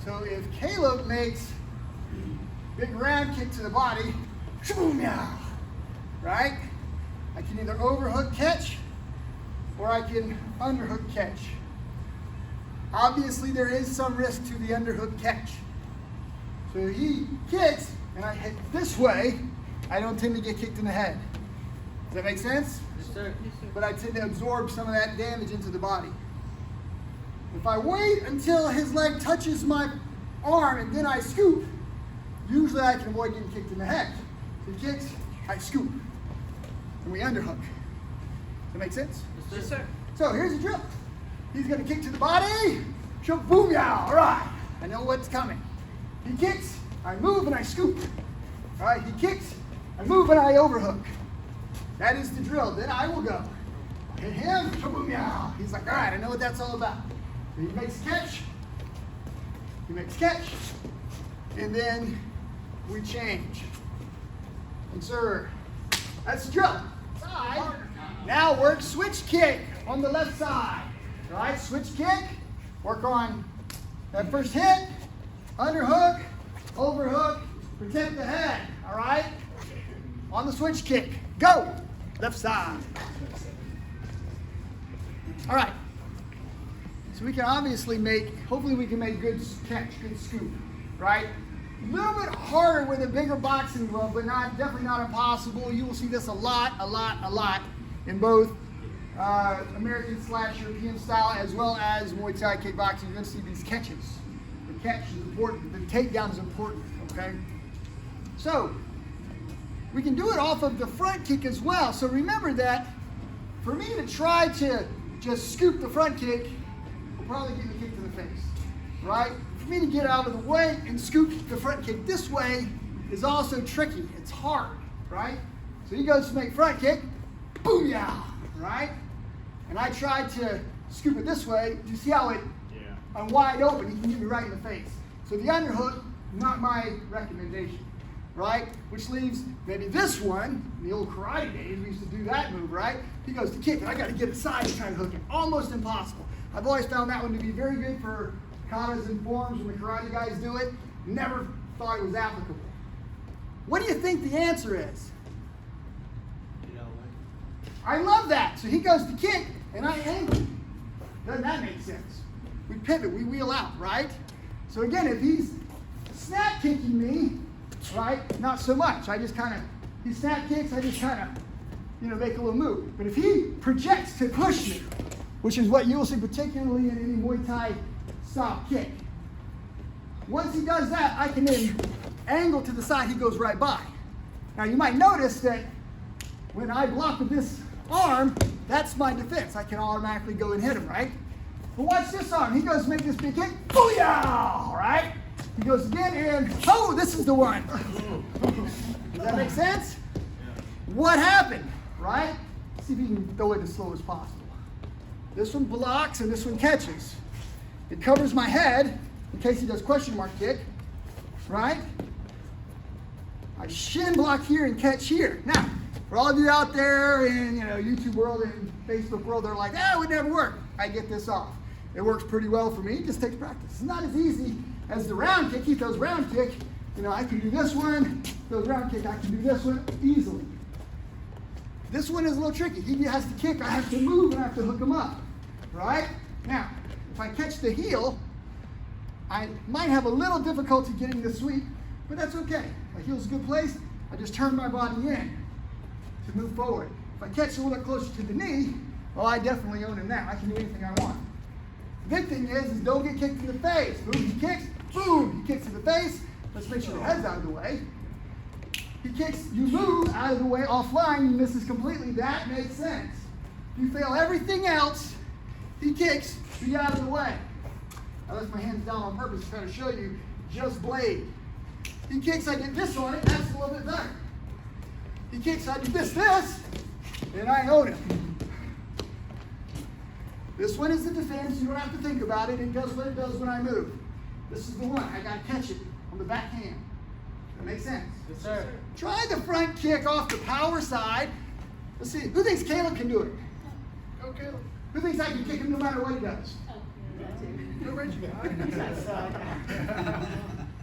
So if Caleb makes big round kick to the body, right? I can either overhook catch or I can underhook catch. Obviously, there is some risk to the underhook catch. So if he kicks and I hit this way, I don't tend to get kicked in the head. Does that make sense? Yes, sir. Yes, sir. But I tend to absorb some of that damage into the body. If I wait until his leg touches my arm and then I scoop, usually I can avoid getting kicked in the head. So he kicks, I scoop, and we underhook. Does that make sense? Yes, sir. So here's the drill. He's going to kick to the body, boom, yow, all right. I know what's coming. He kicks, I move, and I scoop. All right, he kicks, I move, and I overhook. That is the drill. Then I will go. Hit him, boom, yow. He's like, all right, I know what that's all about. So he makes catch, and then we change. And sir, that's the drill. Side. Now work switch kick on the left side. All right, switch kick. Work on that first hit, underhook, overhook, protect the head. All right, on the switch kick. Go, left side. All right. So we can obviously hopefully we can make good catch, good scoop, right? A little bit harder with a bigger boxing glove, but definitely not impossible. You will see this a lot in both American/European style as well as Muay Thai kickboxing. You're going to see these catches. The catch is important. The takedown is important, okay? So we can do it off of the front kick as well. So remember that for me to try to just scoop the front kick will probably get me kicked in the face, right? For me to get out of the way and scoop the front kick this way is also tricky. It's hard, right? So he goes to make front kick, boom, yeah, right? And I tried to scoop it this way. You see how I'm wide open. He can get me right in the face. So the underhook, not my recommendation, right? Which leaves maybe this one. In the old karate days, we used to do that move, right? He goes to kick, and I got to get aside and try to hook him. Almost impossible. I've always found that one to be very good for katas and forms when the karate guys do it. Never thought it was applicable. What do you think the answer is? I love that. So he goes to kick, and I angle. Doesn't that make sense? We pivot, we wheel out, right? So again, if he's snap kicking me, right, not so much. I just kind of, he snap kicks, I just kind of, make a little move. But if he projects to push me, which is what you will see particularly in any Muay Thai style kick, once he does that, I can then angle to the side, he goes right by. Now you might notice that when I block with this arm, that's my defense. I can automatically go and hit him, right? But watch this arm. He goes to make this big kick. Booyah! All right? He goes again and, oh, this is the one. Does that make sense? What happened, right? Let's see if you can throw it as slow as possible. This one blocks and this one catches. It covers my head in case he does question mark kick, right? I shin block here and catch here. Now, for all of you out there in YouTube world and Facebook world, they're like, it would never work. I get this off. It works pretty well for me. It just takes practice. It's not as easy as the round kick. He throws round kick. I can do this one. Throws round kick. I can do this one easily. This one is a little tricky. He has to kick. I have to move and I have to hook him up. Right? Now, if I catch the heel, I might have a little difficulty getting the sweep, but that's okay. My heel's a good place. I just turn my body in to move forward. If I catch a little closer to the knee, well, I definitely own him now. I can do anything I want. The big thing is don't get kicked in the face. Boom, he kicks, boom, he kicks in the face. Let's make sure the head's out of the way. He kicks, you move out of the way, offline, he misses completely. That makes sense. If you fail everything else, he kicks, be out of the way. I left my hands down on purpose to try to show you just blade. He kicks, I get this on it, that's a little bit better. He kicks, I do this, and I own it. This one is the defense, you don't have to think about it, it does what it does when I move. This is the one, I gotta catch it on the backhand. That makes sense? Yes, sir. Try the front kick off the power side. Let's see, who thinks Caleb can do it? Go Caleb. Who thinks I can kick him no matter what he does? No range.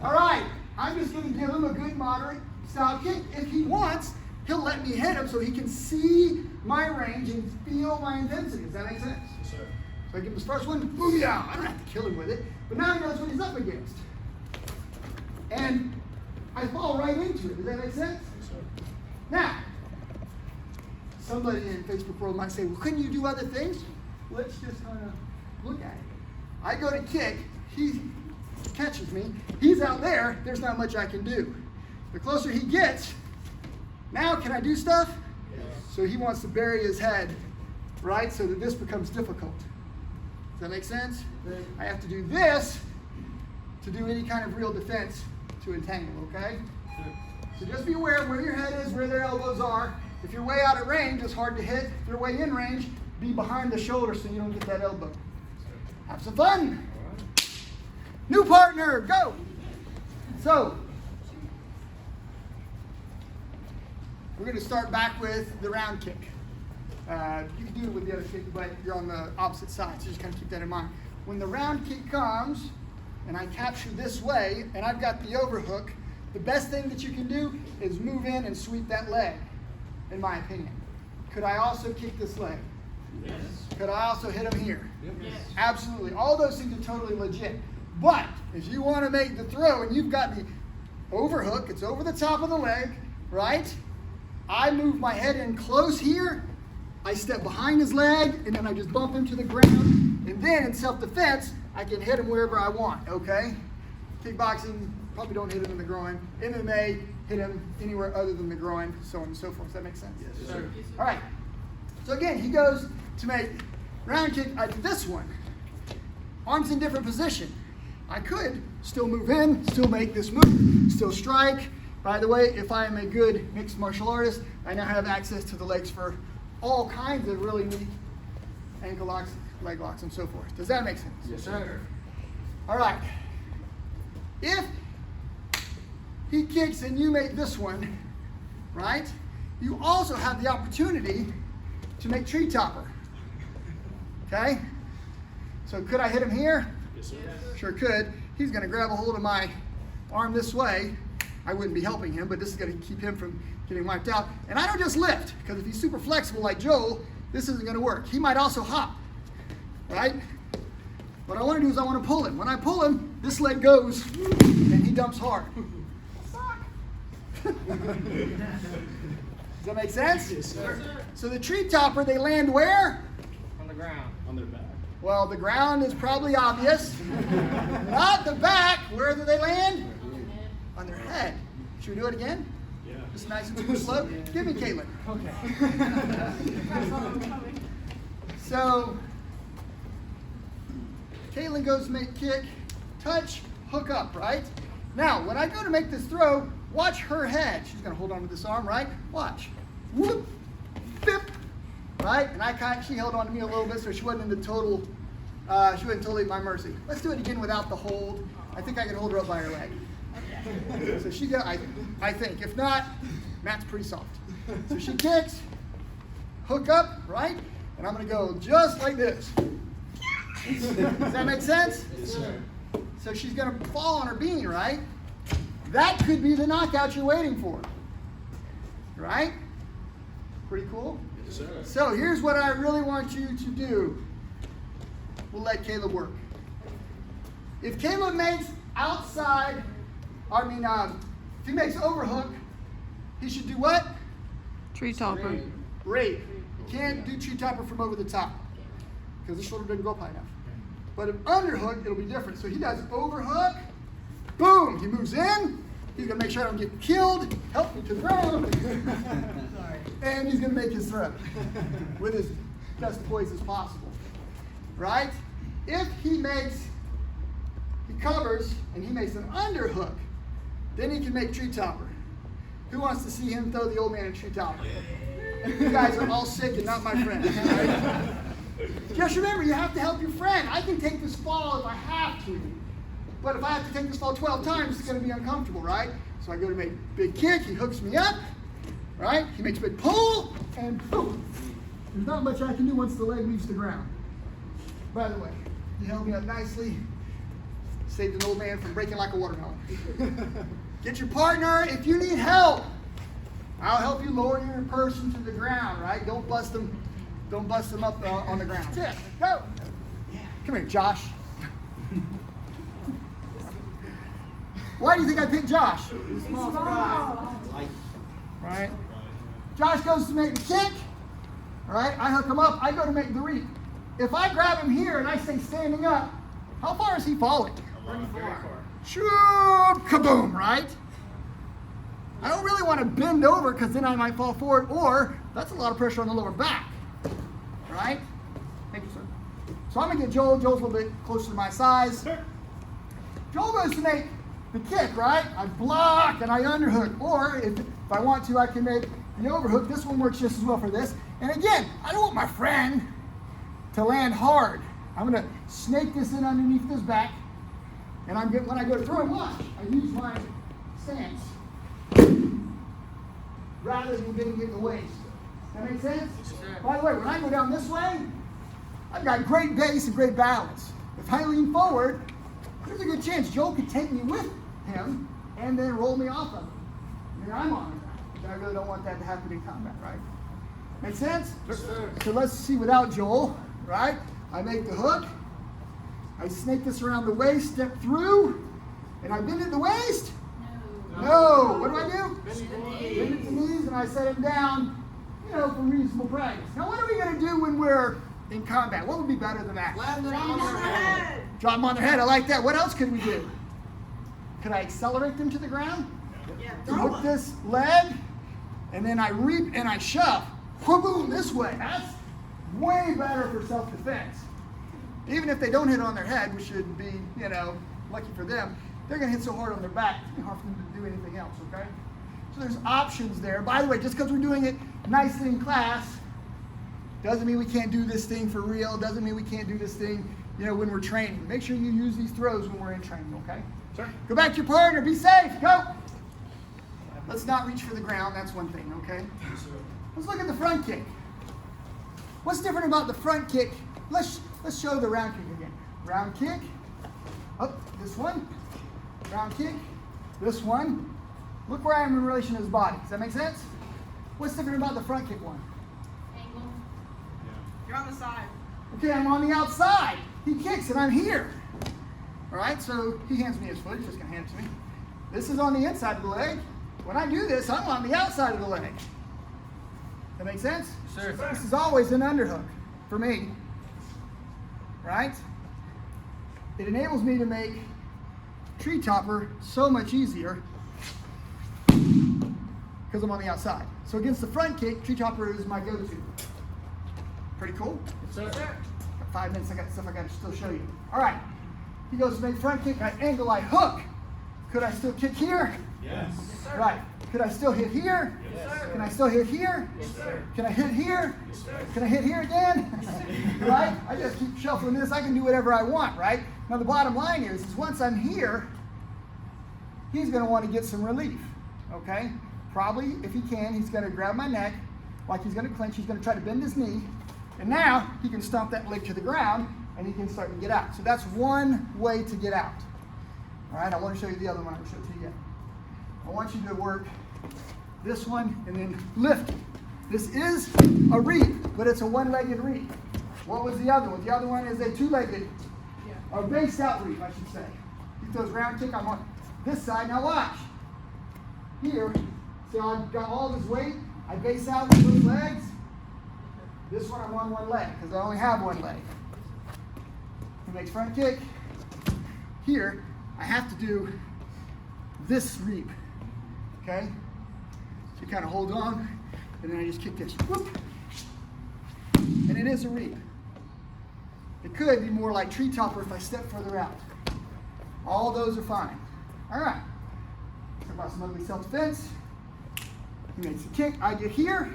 All right, I'm just going to give him a good moderate style kick. If he wants, he'll let me hit him so he can see my range and feel my intensity. Does that make sense? Yes, sir. So I give him his first one, booyah! I don't have to kill him with it, but now he knows what he's up against. And I fall right into it. Does that make sense? Yes, sir. Now, somebody in Facebook world might say, well, couldn't you do other things? Let's just kind of look at it. I go to kick, he catches me, he's out there, there's not much I can do. The closer he gets, now can I do stuff? Yes. So he wants to bury his head, right? So that this becomes difficult. Does that make sense? I have to do this to do any kind of real defense to entangle, okay? So just be aware of where your head is, where their elbows are. If you're way out of range, it's hard to hit. If you're way in range, be behind the shoulder so you don't get that elbow. Have some fun. New partner, go. So, we're going to start back with the round kick. You can do it with the other kick, but you're on the opposite side, so just kind of keep that in mind. When the round kick comes, and I capture this way, and I've got the overhook, the best thing that you can do is move in and sweep that leg, in my opinion. Could I also kick this leg? Yes. Could I also hit him here? Yes. Absolutely. All those things are totally legit. But if you want to make the throw and you've got the overhook, it's over the top of the leg, right? I move my head in close here, I step behind his leg, and then I just bump him to the ground. And then in self-defense, I can hit him wherever I want, okay? Kickboxing, probably don't hit him in the groin. MMA, hit him anywhere other than the groin, so on and so forth. Does that make sense? Yes, sir. All right. So again, he goes to make round kick. I do this one. Arms in different position. I could still move in, still make this move, still strike. By the way, if I am a good mixed martial artist, I now have access to the legs for all kinds of really neat ankle locks, leg locks, and so forth. Does that make sense? Yes, sir. All right. If he kicks and you make this one, right, you also have the opportunity to make tree topper. Okay? So could I hit him here? Yes, sir. Sure could. He's going to grab a hold of my arm this way. I wouldn't be helping him, but this is going to keep him from getting wiped out. And I don't just lift, because if he's super flexible like Joel, this isn't going to work. He might also hop, right? What I want to do is I want to pull him. When I pull him, this leg goes, and he dumps hard. Does that make sense? Yes, sir. So the tree topper, they land where? On the ground. On their back. Well, the ground is probably obvious. Not the back. Where do they land? On their head. Should we do it again? Yeah. Just nice and super slow? Give me Caitlin. Okay. So, Caitlin goes to make kick, touch, hook up, right? Now, when I go to make this throw, watch her head. She's going to hold on to this arm, right? Watch. Whoop, bip, right? And she held on to me a little bit, so she wasn't in the total, she wasn't totally at my mercy. Let's do it again without the hold. I think I can hold her up by her leg. So she got, I think. If not, Matt's pretty soft. So she kicks, hook up, right? And I'm going to go just like this. Does that make sense? Yes, sir. So she's going to fall on her bean, right? That could be the knockout you're waiting for. Right? Pretty cool? Yes, sir. So here's what I really want you to do. We'll let Caleb work. If Caleb makes outside, if he makes overhook, he should do what? Tree topper. Rape. You can't do tree topper from over the top because the shoulder doesn't go up high enough. But if underhook, it'll be different. So he does overhook, boom, he moves in. He's going to make sure I don't get killed, help me to throw, and he's going to make his throw with his best poise as possible. Right? If he covers and he makes an underhook, then he can make tree topper. Who wants to see him throw the old man a tree topper? You guys are all sick and not my friend. Right? Just remember, you have to help your friend. I can take this fall if I have to. But if I have to take this fall 12 times, it's going to be uncomfortable, right? So I go to make big kick, he hooks me up, right? He makes a big pull, and boom. There's not much I can do once the leg leaves the ground. By the way, He held me up nicely. Saved an old man from breaking like a watermelon. Get your partner if you need help. I'll help you lower your person to the ground, right? Don't bust them up on the ground. That's it. Go. Come here, Josh. Why do you think I picked Josh? Small fry. Right? Josh goes to make the kick. Right? I hook him up. I go to make the reap. If I grab him here and I stay standing up, how far is he falling? 34. Shoop, kaboom, right? I don't really want to bend over because then I might fall forward, or that's a lot of pressure on the lower back. Right? Thank you, sir. So I'm going to get Joel. Joel's a little bit closer to my size. Sure. Joel goes to make the kick, right? I block and I underhook. Or if I want to, I can make the overhook. This one works just as well for this. And again, I don't want my friend to land hard. I'm going to snake this in underneath his back. And when I go to throw him, watch, I use my stance rather than getting it in the waist. Does that make sense? Sure. By the way, when I go down this way, I've got great base and great balance. If I lean forward, there's a good chance Joel could take me with him and then roll me off of him. And then I'm on the ground. But I really don't want that to happen in combat, right? Make sense? Sure. So let's see without Joel, right? I make the hook. I snake this around the waist, step through, and I bend at the waist. No. What do I do? Bend at the knees, and I set him down, for reasonable practice. Now, what are we going to do when we're in combat? What would be better than that? Land them on their head. Drop them on their head. I like that. What else could we do? Could I accelerate them to the ground? Yeah. Hook this leg, and then I reap and I shove. Boom, this way. That's way better for self-defense. Even if they don't hit on their head, which should be, lucky for them, they're going to hit so hard on their back, it's hard for them to do anything else, okay? So there's options there. By the way, just because we're doing it nicely in class, doesn't mean we can't do this thing for real, doesn't mean we can't do this thing, when we're training. Make sure you use these throws when we're in training, okay? Sure. Go back to your partner, be safe, go! Let's not reach for the ground, that's one thing, okay? Let's look at the front kick. What's different about the front kick? Let's show the round kick again. Round kick, up, this one. Round kick, this one. Look where I am in relation to his body. Does that make sense? What's different about the front kick one? Angle. You're on the side. Okay, I'm on the outside. He kicks and I'm here. All right, so he hands me his foot. He's just going to hand it to me. This is on the inside of the leg. When I do this, I'm on the outside of the leg. That make sense? Sure. This is always an underhook for me. Right? It enables me to make tree topper so much easier because I'm on the outside. So against the front kick, tree topper is my go-to. Pretty cool? Sure. Got 5 minutes, I got stuff I got to still show you. All right. He goes to make front kick, I angle, I hook. Could I still kick here? Yes. Right. Could I still hit here? Yes, sir. Can I still hit here? Yes, sir. Can I hit here? Yes, sir. Can I hit here again? Right? I just keep shuffling this. I can do whatever I want, right? Now the bottom line is once I'm here, he's going to want to get some relief, okay? Probably, if he can, he's going to grab my neck, like he's going to clench. He's going to try to bend his knee. And now he can stomp that leg to the ground, and he can start to get out. So that's one way to get out. All right, I want to show you the other one I haven't showed to you yet. I want you to work this one and then lift. This is a reap, but it's a one-legged reap. What was the other one? The other one is a two-legged, or base out reap, I should say. He throws round kick, I'm on this side. Now watch. Here, see how I've got all this weight? I base out with those legs. This one I'm on one leg, because I only have one leg. He makes front kick. Here, I have to do this reap. Okay? So you kind of hold on, and then I just kick this. Whoop. And it is a reap. It could be more like tree topper if I step further out. All those are fine. All right. Talk about some ugly self-defense. He makes a kick. I get here.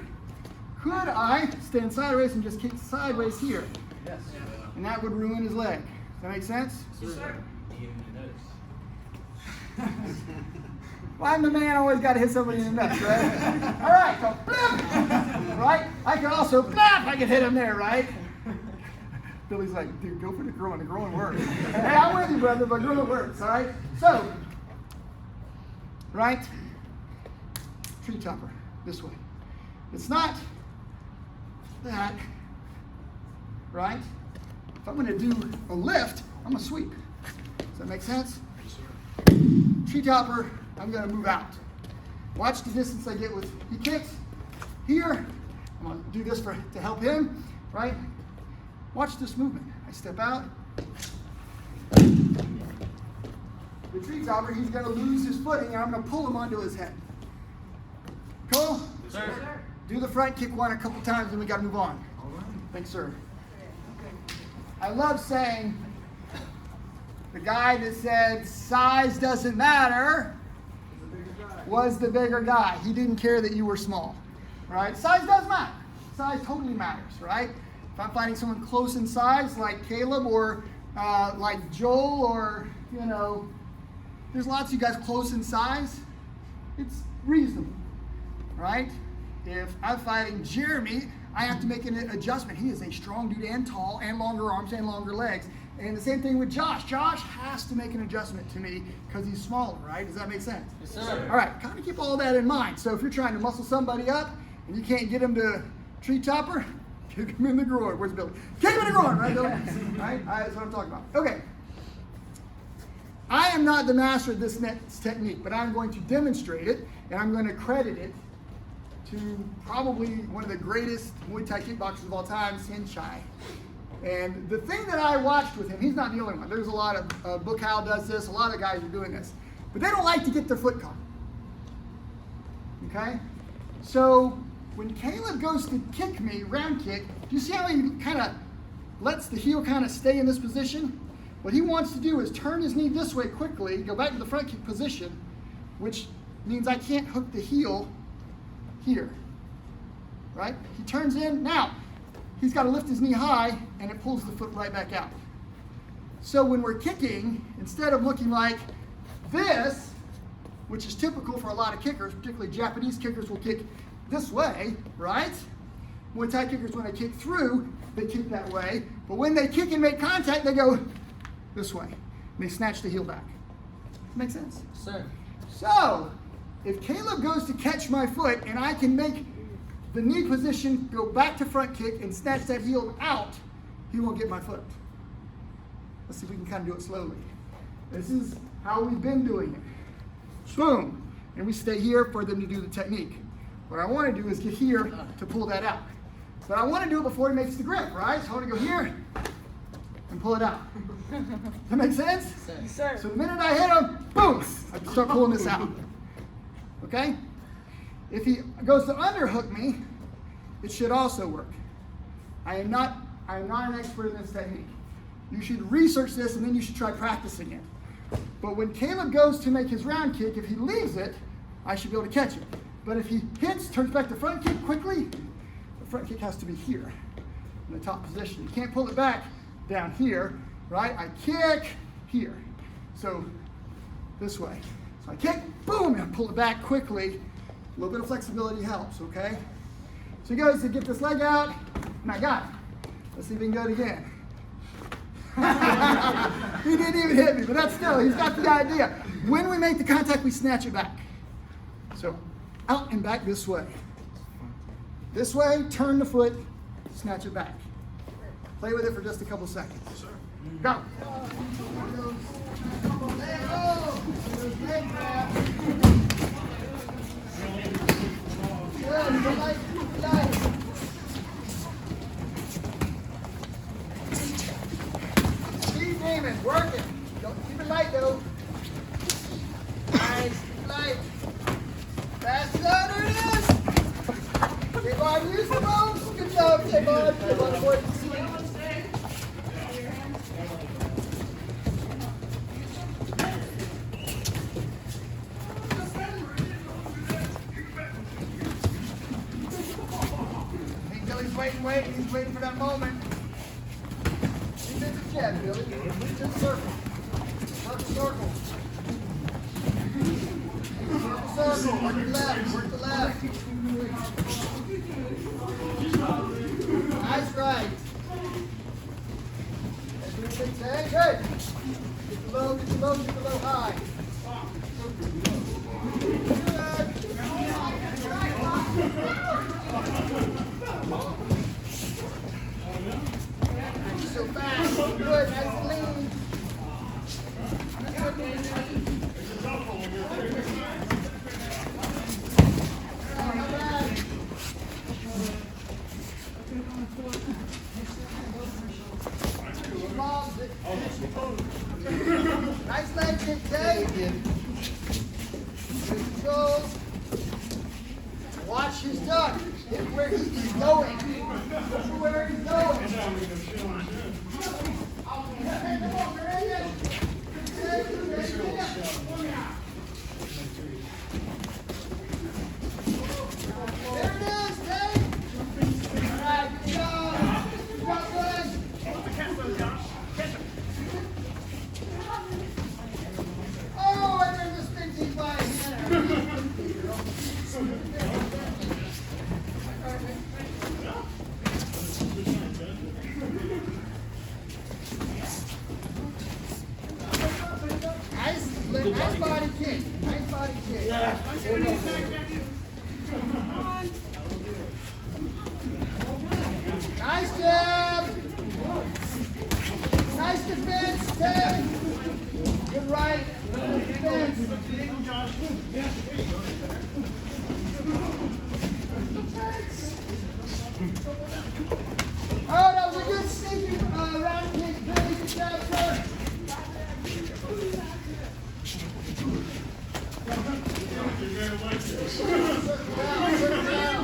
Could I stand sideways and just kick sideways here? Yes. And that would ruin his leg. Does that make sense? Yes, sir. Well, I'm the man, always got to hit somebody in the nuts, right? All right, so flip, right? I can also flip, I can hit him there, right? Billy's like, dude, go for the groin. The groin works. Hey, I'm with you, brother, but groin works, all right? So, right? Tree topper, this way. It's not that, right? If I'm gonna do a lift, I'm gonna sweep. Does that make sense? Tree topper, I'm gonna move out. Watch the distance I get with, he kicks here. I'm gonna do this to help him, right? Watch this movement. I step out. The tree topper, he's gonna lose his footing and I'm gonna pull him onto his head. Cool? Yes, sir. Do the front kick one a couple times and we gotta move on. All right. Thanks, sir. I love saying the guy that said size doesn't matter was the bigger guy. He didn't care that you were small, right? Size does matter. Size totally matters, right? If I'm finding someone close in size like Caleb or like Joel or, you know, there's lots of you guys close in size, it's reasonable, right? If I'm fighting Jeremy, I have to make an adjustment. He is a strong dude and tall and longer arms and longer legs. And the same thing with Josh. Josh has to make an adjustment to me because he's smaller, right? Does that make sense? Yes, sir. All right, kind of keep all that in mind. So if you're trying to muscle somebody up and you can't get him to tree topper, kick him in the groin. Where's Billy? Kick him in the groin, right, Billy? Right? That's what I'm talking about. Okay. I am not the master of this next technique, but I'm going to demonstrate it and I'm going to credit it to probably one of the greatest Muay Thai kickboxers of all time, Sinchai. And the thing that I watched with him, he's not the only one. There's a lot of, Book Howell does this, a lot of guys are doing this. But they don't like to get their foot caught. Okay? So when Caleb goes to kick me, round kick, do you see how he kind of lets the heel kind of stay in this position? What he wants to do is turn his knee this way quickly, go back to the front kick position, which means I can't hook the heel here, right? He turns in, now he's got to lift his knee high and it pulls the foot right back out. So when we're kicking, instead of looking like this, which is typical for a lot of kickers, particularly Japanese kickers will kick this way, right? Muay Thai kickers, when they kick through, they kick that way, but when they kick and make contact, they go this way, and they snatch the heel back. Make sense? Sir. So, if Caleb goes to catch my foot and I can make the knee position go back to front kick and snatch that heel out, he won't get my foot. Let's see if we can kind of do it slowly. This is how we've been doing it. Boom. And we stay here for them to do the technique. What I want to do is get here to pull that out. But I want to do it before he makes the grip, right? So I want to go here and pull it out. Does that make sense? Yes, Sir. So the minute I hit him, boom, I can start pulling this out. Okay? If he goes to underhook me, it should also work. I am not an expert in this technique. You should research this and then you should try practicing it. But when Caleb goes to make his round kick, if he leaves it, I should be able to catch it. But if he hits, turns back to front kick quickly, the front kick has to be here in the top position. You can't pull it back down here, right? I kick here. So this way. So I kick, boom, and pull it back quickly. A little bit of flexibility helps, okay? So he goes to get this leg out, and I got it. Let's see if we can go it again. He didn't even hit me, but that's still, he's got the idea. When we make the contact, we snatch it back. So out and back this way. This way, turn the foot, snatch it back. Play with it for just a couple seconds. Go. Keep aiming, working. Don't keep it light though. Nice, keep it light. Fast enough, there it is. J-Bar, use the ropes. Good job, J-Bar. J-Bar, boy. He's waiting for that moment. He's in the jet, Billy. He's in the circle. Circle. Circle. Work the left. Work the left. Nice right. exposure below high. So fast. Good. Nice and lean. Not bad. Loves it. Nice leg kick, Dave. Control. Watch his duck. Hit where he's going. Look where he's going. There it is, Dave. All right, good job. Good job, good. Oh, and there's a spin kick by him. Nice body kick. Nice body kick. Nice jab. Nice defense, Ted. Good right. Good defense. Oh, that was a good sneaky round kick. Very good job, sir. Circle down, circle down.